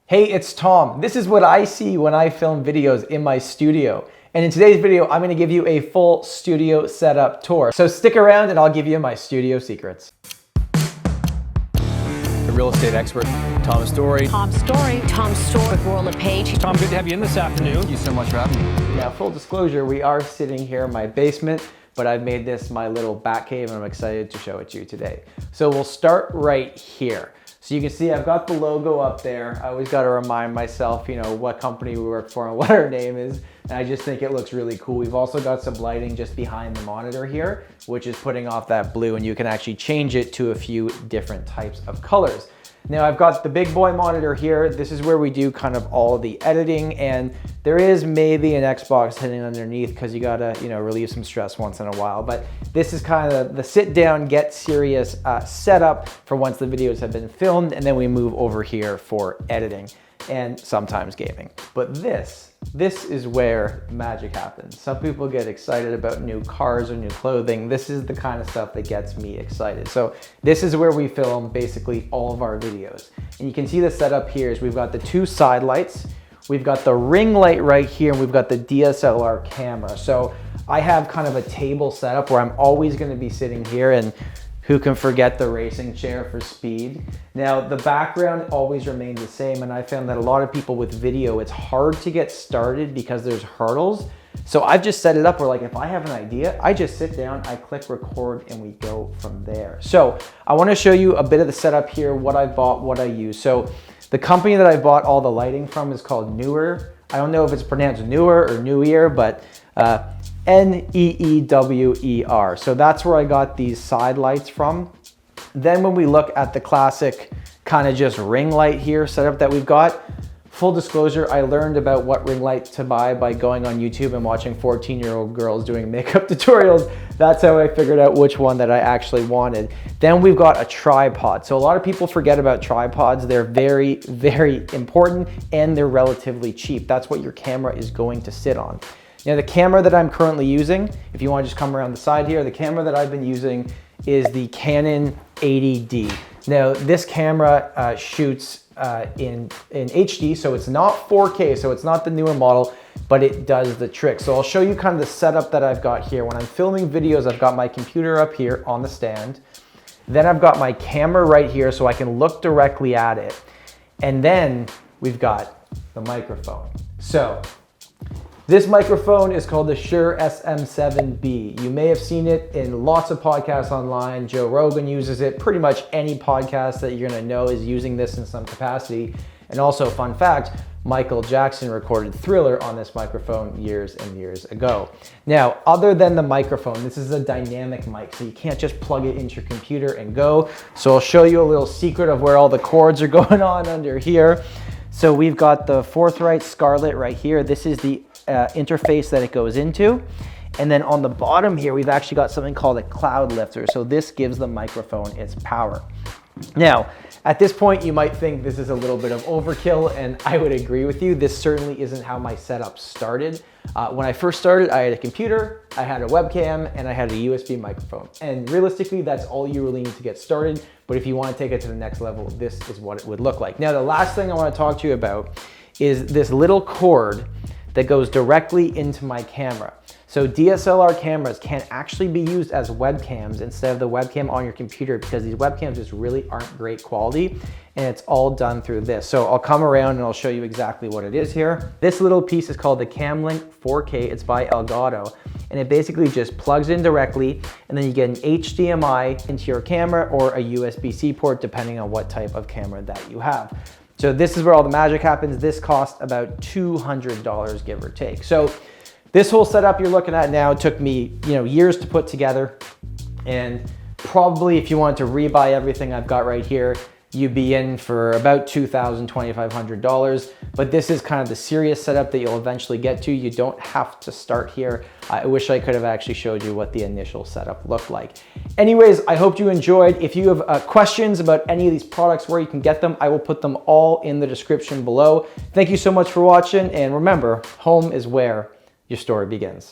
Hey, it's Tom. This is what I see when I film videos in my studio. And in today's video, I'm gonna give you a full studio setup tour. So stick around and I'll give you my studio secrets. The real estate expert, Tom Story. Tom Story with Royal LePage. Tom, good to have you in this afternoon. Thank you so much for having me. Now, full disclosure, we are sitting here in my basement, but I've made this my little bat cave and I'm excited to show it to you today. So we'll start right here. So you can see I've got the logo up there. I always got to remind myself, you know, what company we work for and what our name is. And I just think it looks really cool. We've also got some lighting just behind the monitor here, which is putting off that blue, and you can actually change it to a few different types of colors. Now I've got the big boy monitor here. This is where we do kind of all the editing, and there is maybe an Xbox hidden underneath because you gotta, you know, relieve some stress once in a while. But this is kind of the sit down, get serious setup for once the videos have been filmed, and then we move over here for editing and sometimes gaming. But this is where magic happens. Some people get excited about new cars or new clothing. This is the kind of stuff that gets me excited. So this is where we film basically all of our videos. And you can see the setup here is we've got the two side lights, we've got the ring light right here, and we've got the DSLR camera. So I have kind of a table setup where I'm always gonna be sitting here, and who can forget the racing chair for speed? Now, the background always remains the same, and I found that a lot of people with video, it's hard to get started because there's hurdles. So I've just set it up where, like, if I have an idea, I just sit down, I click record, and we go from there. So I wanna show you a bit of the setup here, what I bought, what I use. So the company that I bought all the lighting from is called Neewer. I don't know if it's pronounced Neewer or Neewer, but Neewer. So that's where I got these side lights from. Then when we look at the classic kind of just ring light here setup that we've got, full disclosure, I learned about what ring light to buy by going on YouTube and watching 14-year-old girls doing makeup tutorials. That's how I figured out which one that I actually wanted. Then we've got a tripod. So a lot of people forget about tripods. They're very, very important, and they're relatively cheap. That's what your camera is going to sit on. Now the camera that I'm currently using, if you want to just come around the side here, the camera that I've been using is the Canon 80D. Now this camera shoots in HD, so it's not 4K, so it's not the newer model, but it does the trick. So I'll show you kind of the setup that I've got here. When I'm filming videos, I've got my computer up here on the stand. Then I've got my camera right here so I can look directly at it. And then we've got the microphone. So this microphone is called the Shure SM7B. You may have seen it in lots of podcasts online. Joe Rogan uses it. Pretty much any podcast that you're gonna know is using this in some capacity. And also, fun fact, Michael Jackson recorded Thriller on this microphone years and years ago. Now, other than the microphone, this is a dynamic mic, so you can't just plug it into your computer and go. So I'll show you a little secret of where all the cords are going on under here. So we've got the Forthright Scarlett right here. This is the interface that it goes into. And then on the bottom here, we've actually got something called a cloud lifter. So this gives the microphone its power. Now, at this point, you might think this is a little bit of overkill, and I would agree with you. This certainly isn't how my setup started. When I first started, I had a computer, I had a webcam, and I had a USB microphone. And realistically, that's all you really need to get started. But if you want to take it to the next level, this is what it would look like. Now, the last thing I want to talk to you about is this little cord that goes directly into my camera. So DSLR cameras can actually be used as webcams instead of the webcam on your computer, because these webcams just really aren't great quality, and it's all done through this. So I'll come around and I'll show you exactly what it is here. This little piece is called the CamLink 4K. It's by Elgato, and it basically just plugs in directly, and then you get an HDMI into your camera or a USB-C port, depending on what type of camera that you have. So this is where all the magic happens. This costs about $200, give or take. So this whole setup you're looking at now took me, you know, years to put together. And probably if you wanted to rebuy everything I've got right here, you'd be in for about $2,000, $2,500. But this is kind of the serious setup that you'll eventually get to. You don't have to start here. I wish I could have actually showed you what the initial setup looked like. Anyways, I hope you enjoyed. If you have questions about any of these products, where you can get them, I will put them all in the description below. Thank you so much for watching. And remember, home is where your story begins.